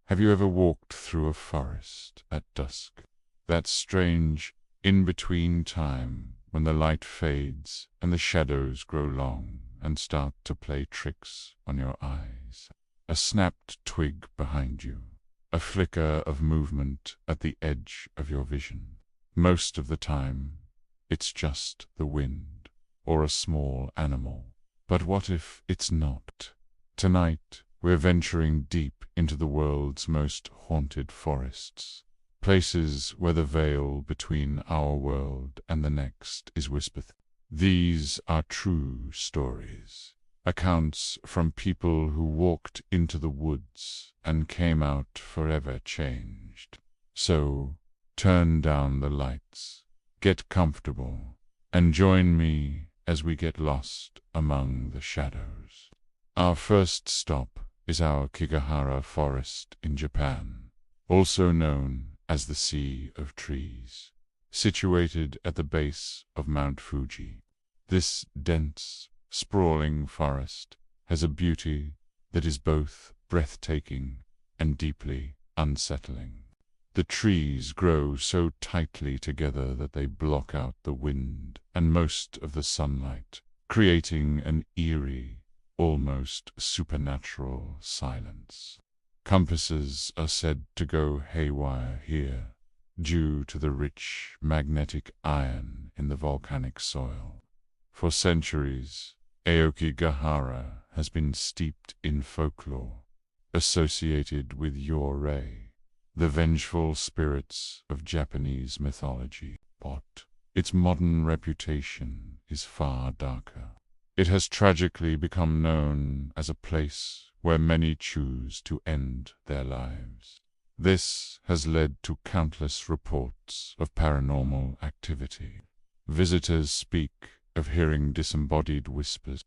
Have you ever walked through a forest at dusk? That strange, in-between time when the light fades and the shadows grow long and start to play tricks on your eyes. A snapped twig behind you, a flicker of movement at the edge of your vision. Most of the time, it's just the wind or a small animal. But what if it's not? Tonight, we're venturing deep into the world's most haunted forests, places where the veil between our world and the next is whispered. These are true stories, accounts from people who walked into the woods and came out forever changed. So, turn down the lights, get comfortable, and join me as we get lost among the shadows. Our first stop is Aokigahara Forest in Japan, also known as the Sea of Trees, situated at the base of Mount Fuji. This dense, sprawling forest has a beauty that is both breathtaking and deeply unsettling. The trees grow so tightly together that they block out the wind and most of the sunlight, creating an eerie, almost supernatural silence. Compasses are said to go haywire here, due to the rich magnetic iron in the volcanic soil. For centuries, Aokigahara has been steeped in folklore, associated with Yorei, the vengeful spirits of Japanese mythology. But its modern reputation is far darker. It has tragically become known as a place where many choose to end their lives. This has led to countless reports of paranormal activity. Visitors speak of hearing disembodied whispers,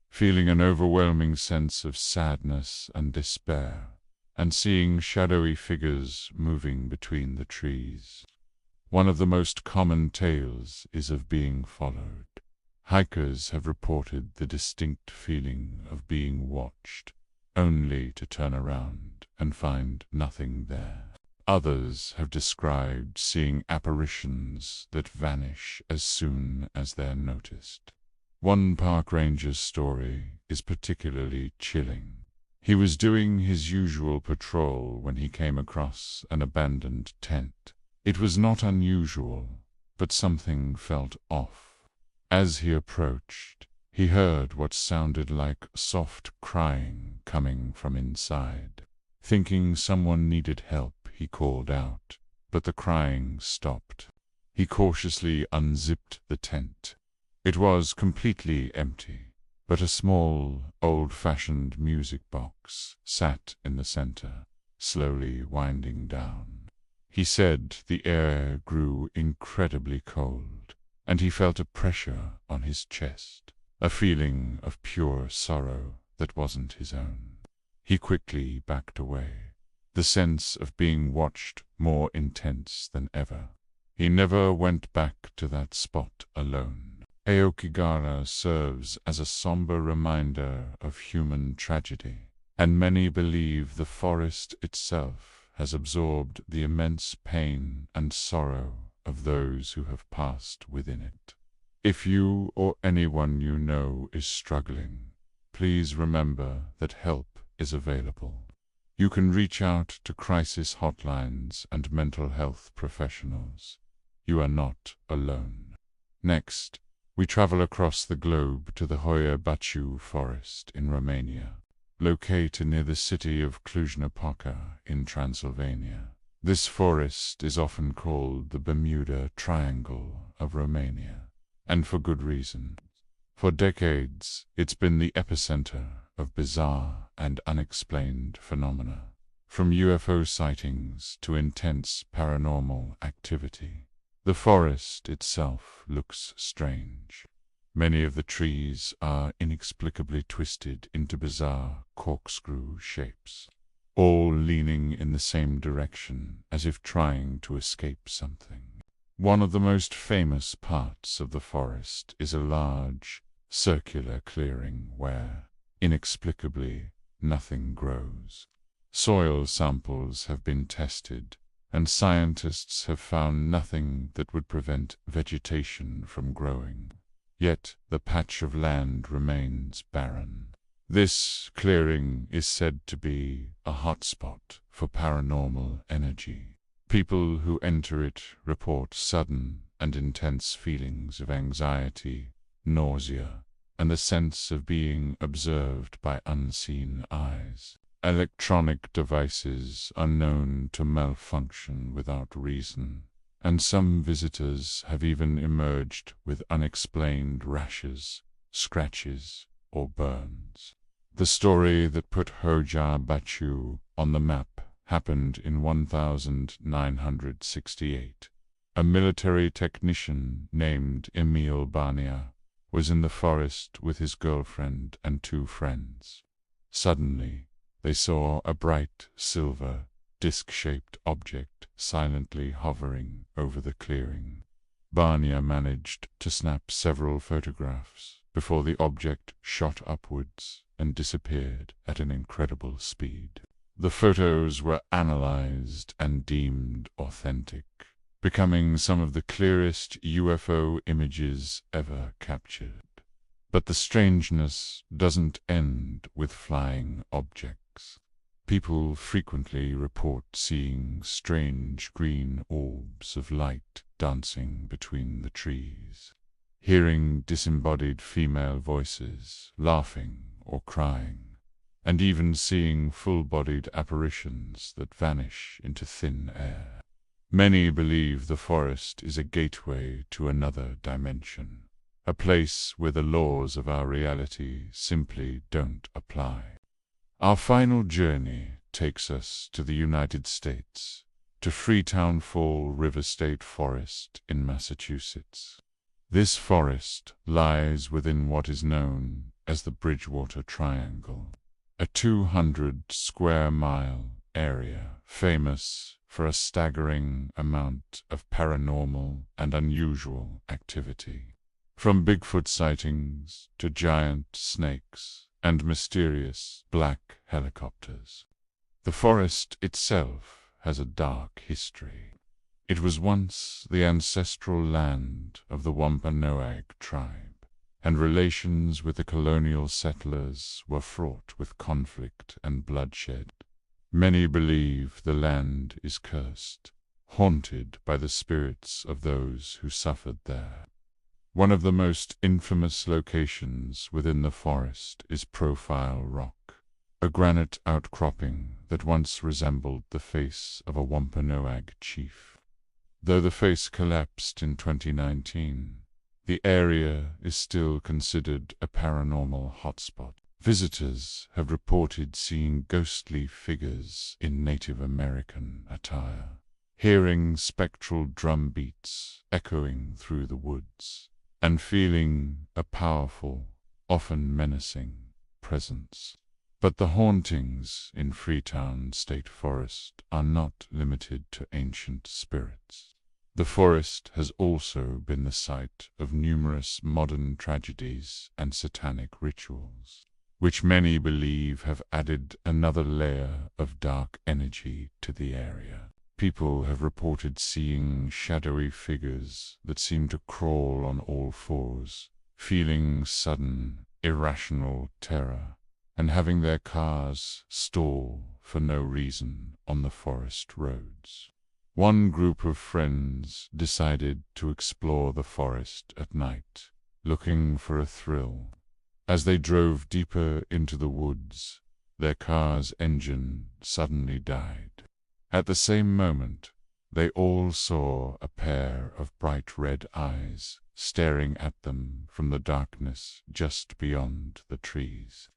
feeling an overwhelming sense of sadness and despair, and seeing shadowy figures moving between the trees. One of the most common tales is of being followed. Hikers have reported the distinct feeling of being watched, only to turn around and find nothing there. Others have described seeing apparitions that vanish as soon as they're noticed. One park ranger's story is particularly chilling. He was doing his usual patrol when he came across an abandoned tent. It was not unusual, but something felt off. As he approached, he heard what sounded like soft crying coming from inside. Thinking someone needed help, he called out, but the crying stopped. He cautiously unzipped the tent. It was completely empty, but a small, old-fashioned music box sat in the center, slowly winding down. He said the air grew incredibly cold, and he felt a pressure on his chest, a feeling of pure sorrow that wasn't his own. He quickly backed away, the sense of being watched more intense than ever. He never went back to that spot alone. Aokigahara serves as a somber reminder of human tragedy, and many believe the forest itself has absorbed the immense pain and sorrow of those who have passed within it. If you or anyone you know is struggling, please remember that help is available. You can reach out to crisis hotlines and mental health professionals. You are not alone. Next, we travel across the globe to the Hoia Baciu forest in Romania, located near the city of Cluj-Napoca in Transylvania. This forest is often called the Bermuda Triangle of Romania, and for good reason. For decades, it's been the epicenter of bizarre and unexplained phenomena, from UFO sightings to intense paranormal activity. The forest itself looks strange. Many of the trees are inexplicably twisted into bizarre corkscrew shapes, all leaning in the same direction as if trying to escape something. One of the most famous parts of the forest is a large, circular clearing where, inexplicably, nothing grows. Soil samples have been tested, and scientists have found nothing that would prevent vegetation from growing. Yet the patch of land remains barren. This clearing is said to be a hotspot for paranormal energy. People who enter it report sudden and intense feelings of anxiety, nausea, and the sense of being observed by unseen eyes. Electronic devices are known to malfunction without reason, and some visitors have even emerged with unexplained rashes, scratches, or burns. The story that put Hoia Baciu on the map happened in 1968. A military technician named Emil Barnia was in the forest with his girlfriend and 2 friends. Suddenly, they saw a bright silver, disc-shaped object silently hovering over the clearing. Barnia managed to snap several photographs before the object shot upwards and disappeared at an incredible speed. The photos were analyzed and deemed authentic, becoming some of the clearest UFO images ever captured. But the strangeness doesn't end with flying objects. People frequently report seeing strange green orbs of light dancing between the trees, hearing disembodied female voices laughing or crying, and even seeing full-bodied apparitions that vanish into thin air. Many believe the forest is a gateway to another dimension, a place where the laws of our reality simply don't apply. Our final journey takes us to the United States, to Freetown Fall River State Forest in Massachusetts. This forest lies within what is known as the Bridgewater Triangle, a 200-square-mile area famous for a staggering amount of paranormal and unusual activity. From Bigfoot sightings to giant snakes and mysterious black helicopters. The forest itself has a dark history. It was once the ancestral land of the Wampanoag tribe, and relations with the colonial settlers were fraught with conflict and bloodshed. Many believe the land is cursed, haunted by the spirits of those who suffered there. One of the most infamous locations within the forest is Profile Rock, a granite outcropping that once resembled the face of a Wampanoag chief. Though the face collapsed in 2019, the area is still considered a paranormal hotspot. Visitors have reported seeing ghostly figures in Native American attire, hearing spectral drum beats echoing through the woods, and feeling a powerful, often menacing, presence. But the hauntings in Freetown State Forest are not limited to ancient spirits. The forest has also been the site of numerous modern tragedies and satanic rituals, which many believe have added another layer of dark energy to the area. People have reported seeing shadowy figures that seem to crawl on all fours, feeling sudden, irrational terror, and having their cars stall for no reason on the forest roads. One group of friends decided to explore the forest at night, looking for a thrill. As they drove deeper into the woods, their car's engine suddenly died. At the same moment, they all saw a pair of bright red eyes staring at them from the darkness just beyond the trees.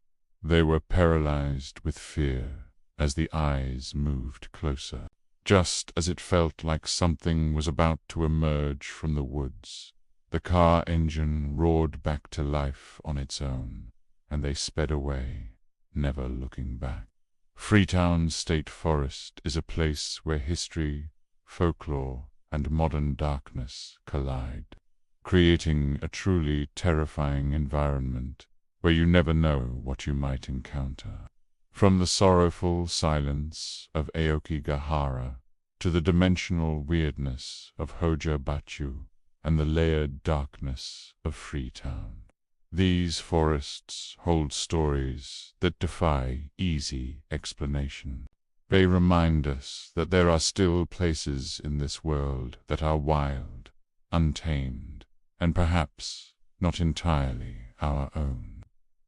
They were paralyzed with fear as the eyes moved closer. Just as it felt like something was about to emerge from the woods, the car engine roared back to life on its own, and they sped away, never looking back. Freetown State Forest is a place where history, folklore, and modern darkness collide, creating a truly terrifying environment where you never know what you might encounter. From the sorrowful silence of Aokigahara to the dimensional weirdness of Hoia Baciu and the layered darkness of Freetown. These forests hold stories that defy easy explanation. They remind us that there are still places in this world that are wild, untamed, and perhaps not entirely our own.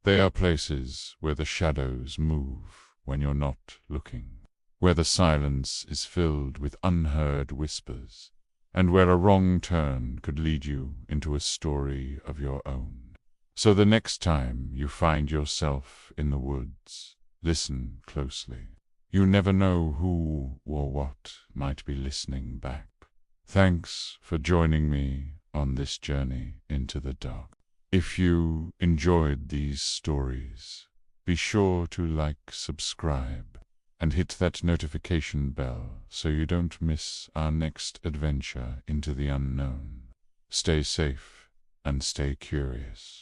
They are places where the shadows move when you're not looking, where the silence is filled with unheard whispers, and where a wrong turn could lead you into a story of your own. So the next time you find yourself in the woods, listen closely. You never know who or what might be listening back. Thanks for joining me on this journey into the dark. If you enjoyed these stories, be sure to like, subscribe, and hit that notification bell so you don't miss our next adventure into the unknown. Stay safe and stay curious.